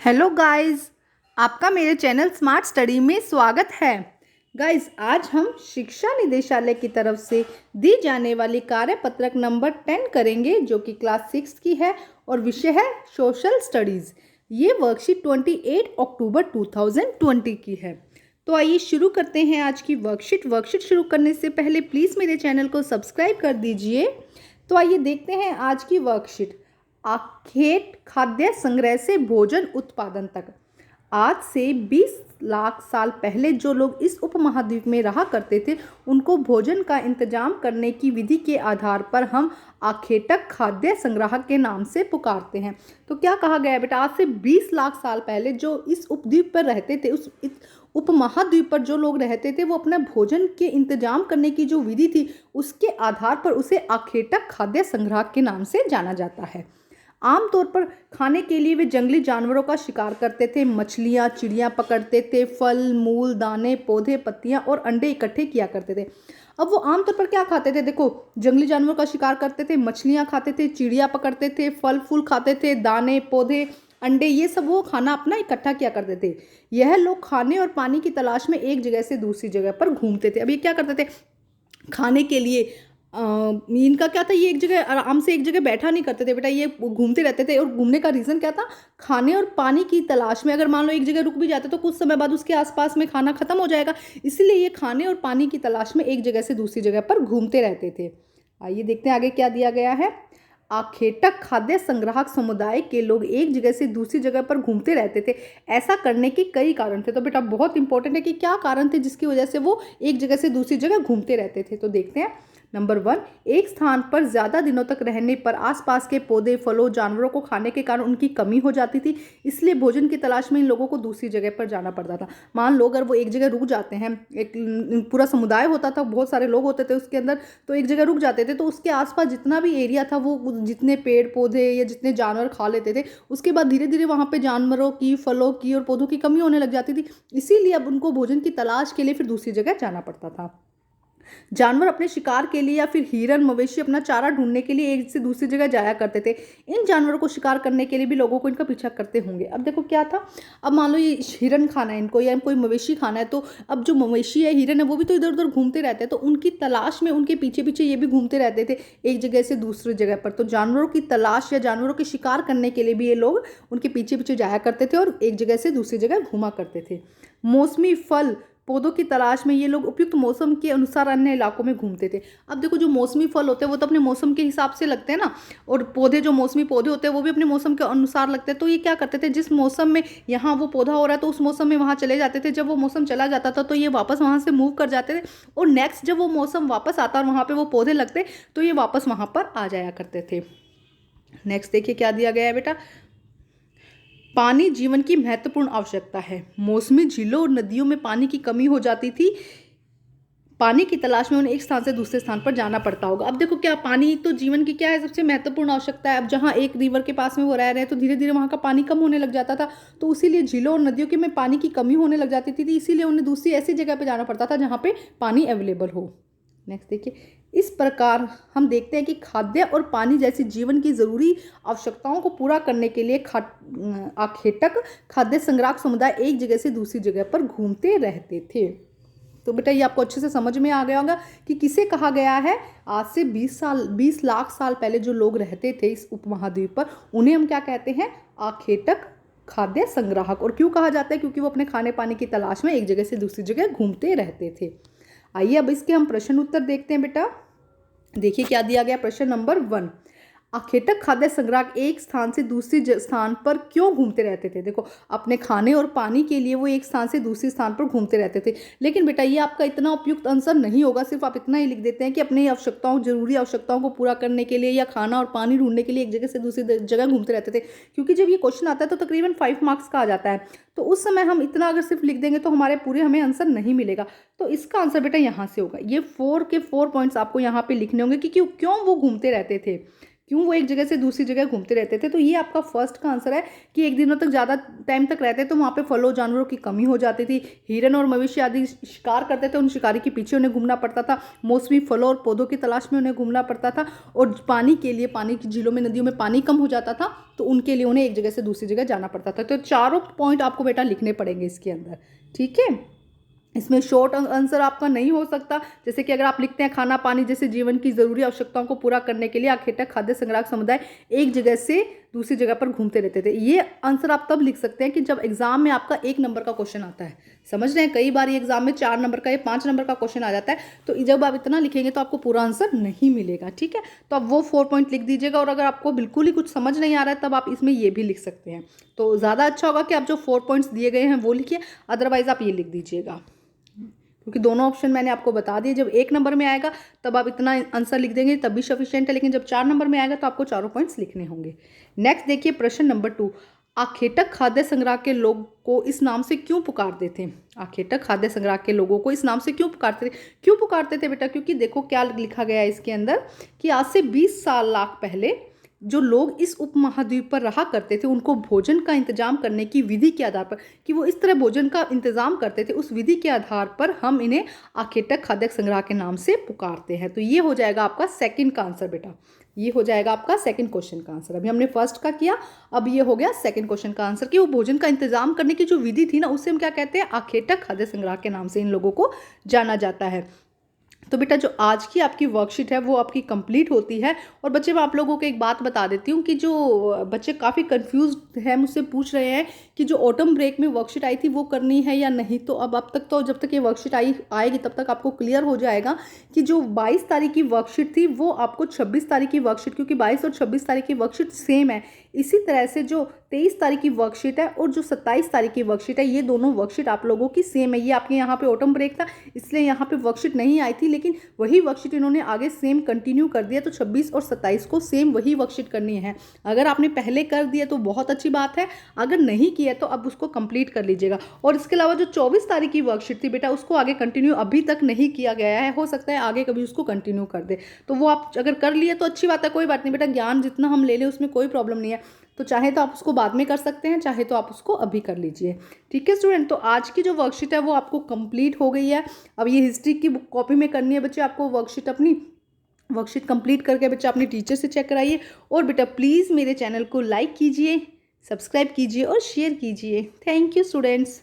Hello guys, आपका मेरे channel smart study में स्वागत है। गाइस, आज हम शिक्षा निदेशालय की तरफ से दी जाने वाली कार्यपत्रक नंबर 10 करेंगे, जो कि क्लास 6 की है और विषय है सोशल स्टडीज़। ये वर्कशीट 28 अक्टूबर 2020 की है। तो आइए शुरू करते हैं आज की वर्कशीट शुरू करने से पहले प्लीज़ मेरे चैनल को सब्सक्राइब कर दीजिए। तो आइए देखते हैं आज की वर्कशीट। आखेट खाद्य संग्रह से भोजन उत्पादन तक। आज से 20 लाख साल पहले जो लोग इस उपमहाद्वीप में रहा करते थे, उनको भोजन का इंतजाम करने की विधि के आधार पर हम आखेटक खाद्य संग्राहक के नाम से पुकारते हैं। तो क्या कहा गया है बेटा? आज से 20 लाख साल पहले जो इस उपद्वीप पर रहते थे, उस उपमहाद्वीप पर जो लोग रहते थे, वो अपना भोजन के इंतजाम करने की जो विधि थी, उसके आधार पर उसे आखेटक खाद्य संग्राहक के नाम से जाना जाता है। आमतौर पर खाने के लिए वे जंगली जानवरों का शिकार करते थे, मछलियाँ, चिड़ियाँ पकड़ते थे, फल, मूल, दाने, पौधे, पत्तियाँ और अंडे इकट्ठे किया करते थे। अब वो आमतौर पर क्या खाते थे? देखो, जंगली जानवरों का शिकार करते थे, मछलियाँ खाते थे, चिड़िया पकड़ते थे, फल फूल खाते थे, दाने, पौधे, अंडे, ये सब वो खाना अपना इकट्ठा किया करते थे। यह लोग खाने और पानी की तलाश में एक जगह से दूसरी जगह पर घूमते थे। अब ये क्या करते थे? खाने के लिए इनका क्या था, ये एक जगह आराम से एक जगह बैठा नहीं करते थे बेटा, ये घूमते रहते थे। और घूमने का रीज़न क्या था? खाने और पानी की तलाश में। अगर मान लो एक जगह रुक भी जाते तो कुछ समय बाद उसके आसपास में खाना खत्म हो जाएगा, इसलिए ये खाने और पानी की तलाश में एक जगह से दूसरी जगह पर घूमते रहते थे। आइए देखते हैं आगे क्या दिया गया है। आखेटक खाद्य संग्राहक समुदाय के लोग एक जगह से दूसरी जगह पर घूमते रहते थे। ऐसा करने के कई कारण थे। तो बेटा बहुत इंपॉर्टेंट है कि क्या कारण थे जिसकी वजह से वो एक जगह से दूसरी जगह घूमते रहते थे। तो देखते हैं। नंबर 1, एक स्थान पर ज़्यादा दिनों तक रहने पर आसपास के पौधे, फलों, जानवरों को खाने के कारण उनकी कमी हो जाती थी, इसलिए भोजन की तलाश में इन लोगों को दूसरी जगह पर जाना पड़ता था। मान लो अगर वो एक जगह रुक जाते हैं, एक पूरा समुदाय होता था, बहुत सारे लोग होते थे उसके अंदर, तो एक जगह रुक जाते थे तो उसके आसपास जितना भी एरिया था, वो जितने पेड़ पौधे या जितने जानवर खा लेते थे, उसके बाद धीरे धीरे वहाँ पे जानवरों की, फलों की और पौधों की कमी होने लग जाती थी। इसीलिए अब उनको भोजन की तलाश के लिए फिर दूसरी जगह जाना पड़ता था। जानवर अपने शिकार के लिए या फिर हिरन, मवेशी अपना चारा ढूंढने के लिए एक से दूसरी जगह जाया करते थे। इन जानवरों को शिकार करने के लिए भी लोगों को इनका पीछा करते होंगे। अब देखो क्या था, अब मान लो ये हिरन खाना है इनको या कोई मवेशी खाना है, तो अब जो मवेशी है, हिरन है, वो भी तो इधर उधर घूमते रहते हैं, तो उनकी तलाश में उनके पीछे पीछे ये भी घूमते रहते थे एक जगह से दूसरी जगह पर। तो जानवरों की तलाश या जानवरों के शिकार करने के लिए भी ये लोग उनके पीछे पीछे जाया करते थे और एक जगह से दूसरी जगह घूमा करते थे। मौसमी फल, पौधों की तलाश में ये लोग उपयुक्त मौसम के अनुसार अन्य इलाकों में घूमते थे। अब देखो, जो मौसमी फल होते हैं वो तो अपने मौसम के हिसाब से लगते हैं ना, और पौधे, जो मौसमी पौधे होते हैं वो भी अपने मौसम के अनुसार लगते हैं। तो ये क्या करते थे, जिस मौसम में यहाँ वो पौधा हो रहा है तो उस मौसम में वहाँ चले जाते थे। जब वो मौसम चला जाता था तो ये वापस वहाँ से मूव कर जाते थे, और नेक्स्ट जब वो मौसम वापस आता और वहाँ पर वो पौधे लगते तो ये वापस वहाँ पर आ जाया करते थे। नेक्स्ट देखिए क्या दिया गया है बेटा। पानी जीवन की महत्वपूर्ण आवश्यकता है। मौसमी झीलों और नदियों में पानी की कमी हो जाती थी। पानी की तलाश में उन्हें एक स्थान से दूसरे स्थान पर जाना पड़ता होगा। अब देखो, क्या पानी तो जीवन की क्या है, सबसे महत्वपूर्ण आवश्यकता है। अब जहाँ एक रिवर के पास में वो रह रहे हैं तो धीरे धीरे वहाँ का पानी कम होने लग जाता था, तो इसीलिए झीलों और नदियों के में पानी की कमी होने लग जाती थी, इसीलिए उन्हें दूसरी ऐसी जगह पर जाना पड़ता था जहाँ पे पानी अवेलेबल हो। नेक्स्ट देखिए। इस प्रकार हम देखते हैं कि खाद्य और पानी जैसी जीवन की ज़रूरी आवश्यकताओं को पूरा करने के लिए आखेटक खाद्य संग्राहक समुदाय एक जगह से दूसरी जगह पर घूमते रहते थे। तो बेटा ये आपको अच्छे से समझ में आ गया होगा कि किसे कहा गया है। आज से 20 लाख साल पहले जो लोग रहते थे इस उपमहाद्वीप पर, उन्हें हम क्या कहते हैं? आखेटक खाद्य संग्राहक। और क्यों कहा जाता है? क्योंकि वो अपने खाने पानी की तलाश में एक जगह से दूसरी जगह घूमते रहते थे। आइए अब इसके हम प्रश्न उत्तर देखते हैं बेटा। देखिए क्या दिया गया। प्रश्न नंबर 1, आखेटक खाद्य संग्राहक एक स्थान से दूसरी स्थान पर क्यों घूमते रहते थे? देखो, अपने खाने और पानी के लिए वो एक स्थान से दूसरे स्थान पर घूमते रहते थे। लेकिन बेटा ये आपका इतना उपयुक्त आंसर नहीं होगा। सिर्फ आप इतना ही लिख देते हैं कि अपनी आवश्यकताओं, जरूरी आवश्यकताओं को पूरा करने के लिए या खाना और पानी ढूंढने के लिए एक जगह से दूसरी जगह घूमते रहते थे। क्योंकि जब ये क्वेश्चन आता है तो तकरीबन 5 मार्क्स का आ जाता है, तो उस समय हम इतना अगर सिर्फ लिख देंगे तो हमारे पूरे हमें आंसर नहीं मिलेगा। तो इसका आंसर बेटा यहाँ से होगा। ये 4 के 4 पॉइंट्स आपको यहाँ पे लिखने होंगे कि क्यों वो घूमते रहते थे। क्यों वो एक जगह से दूसरी जगह घूमते रहते थे। तो ये आपका फर्स्ट का आंसर है कि एक दिनों तक ज़्यादा टाइम तक रहते तो वहाँ पे फलों जानवरों की कमी हो जाती थी। हिरन और मवेशी आदि शिकार करते थे, उन शिकारी के पीछे उन्हें घूमना पड़ता था। मौसमी फलों और पौधों की तलाश में उन्हें घूमना पड़ता था। और पानी के लिए, पानी की झीलों में, नदियों में पानी कम हो जाता था, तो उनके लिए उन्हें एक जगह से दूसरी जगह जाना पड़ता था। तो चारों पॉइंट आपको बेटा लिखने पड़ेंगे इसके अंदर, ठीक है। इसमें शॉर्ट आंसर आपका नहीं हो सकता। जैसे कि अगर आप लिखते हैं खाना पानी जैसे जीवन की जरूरी आवश्यकताओं को पूरा करने के लिए आखेटक खाद्य संग्राहक समुदाय एक जगह से दूसरी जगह पर घूमते रहते थे, ये आंसर आप तब लिख सकते हैं कि जब एग्जाम में आपका 1 नंबर का क्वेश्चन आता है। समझ रहे हैं, कई बार ये एग्जाम में 4 नंबर का या 5 नंबर का क्वेश्चन आ जाता है, तो जब आप इतना लिखेंगे तो आपको पूरा आंसर नहीं मिलेगा, ठीक है। तो आप वो 4 पॉइंट लिख दीजिएगा, और अगर आपको बिल्कुल ही कुछ समझ नहीं आ रहा है तब आप इसमें ये भी लिख सकते हैं। तो ज़्यादा अच्छा होगा कि आप जो 4 पॉइंट्स दिए गए हैं वो लिखिए, अदरवाइज आप ये लिख दीजिएगा, क्योंकि दोनों ऑप्शन मैंने आपको बता दिए। जब 1 नंबर में आएगा तब आप इतना आंसर लिख देंगे तब भी सफिशिएंट है, लेकिन जब 4 नंबर में आएगा तो आपको चारों पॉइंट्स लिखने होंगे। नेक्स्ट देखिए प्रश्न नंबर 2, आखेटक खाद्य संग्रह के लोग को इस नाम से क्यों पुकारते थे। आखेटक खाद्य संग्रह के लोगों को इस नाम से क्यों पुकारते थे बेटा, क्योंकि देखो क्या लिखा गया है इसके अंदर कि आज से 20 लाख पहले जो लोग इस उपमहाद्वीप पर रहा करते थे उनको भोजन का इंतजाम करने की विधि के आधार पर, कि वो इस तरह भोजन का इंतजाम करते थे, उस विधि के आधार पर हम इन्हें आखेटक खाद्य संग्रह के नाम से पुकारते हैं। तो ये हो जाएगा आपका सेकंड का आंसर बेटा, ये हो जाएगा आपका सेकंड क्वेश्चन का आंसर। अभी हमने फर्स्ट का किया, अब ये हो गया सेकंड क्वेश्चन का आंसर कि वो भोजन का इंतजाम करने की जो विधि थी ना, उससे हम क्या कहते हैं, आखेटक खाद्य संग्रह के नाम से इन लोगों को जाना जाता है। तो बेटा जो आज की आपकी वर्कशीट है वो आपकी कंप्लीट होती है। और बच्चे मैं आप लोगों को एक बात बता देती हूँ कि जो बच्चे काफ़ी कंफ्यूज है, मुझसे पूछ रहे हैं कि जो ऑटम ब्रेक में वर्कशीट आई थी वो करनी है या नहीं। तो अब तक तो जब तक ये वर्कशीट आएगी तब तक आपको क्लियर हो जाएगा कि जो 22 तारीख की वर्कशीट थी वो आपको 26 तारीख की वर्कशीट, क्योंकि 22 और 26 तारीख की वर्कशीट सेम है, इसी तरह से जो 23 तारीख की वर्कशीट है और जो 27 तारीख की वर्कशीट है, ये दोनों वर्कशीट आप लोगों की सेम है। ये आपके यहाँ पे ऑटम ब्रेक था इसलिए यहाँ पे वर्कशीट नहीं आई थी, लेकिन वही वर्कशीट इन्होंने आगे सेम कंटिन्यू कर दिया। तो 26 और 27 को सेम वही वर्कशीट करनी है। अगर आपने पहले कर दिया तो बहुत अच्छी बात है, अगर नहीं किया तो अब उसको कंप्लीट कर लीजिएगा। और इसके अलावा जो 24 तारीख की वर्कशीट थी बेटा, उसको आगे कंटिन्यू अभी तक नहीं किया गया है, हो सकता है आगे कभी उसको कंटिन्यू कर दे। तो वो आप अगर कर लिए तो अच्छी बात है, कोई बात नहीं बेटा, ज्ञान जितना हम ले लें उसमें कोई प्रॉब्लम नहीं है। तो चाहे तो आप उसको बाद में कर सकते हैं, चाहे तो आप उसको अभी कर लीजिए, ठीक है स्टूडेंट। तो आज की जो वर्कशीट है वो आपको कंप्लीट हो गई है। अब ये हिस्ट्री की बुक कॉपी में करनी है बच्चे, आपको वर्कशीट कंप्लीट करके बच्चे अपने टीचर से चेक कराइए। और बेटा प्लीज़ मेरे चैनल को लाइक कीजिए, सब्सक्राइब कीजिए और शेयर कीजिए। Thank you students.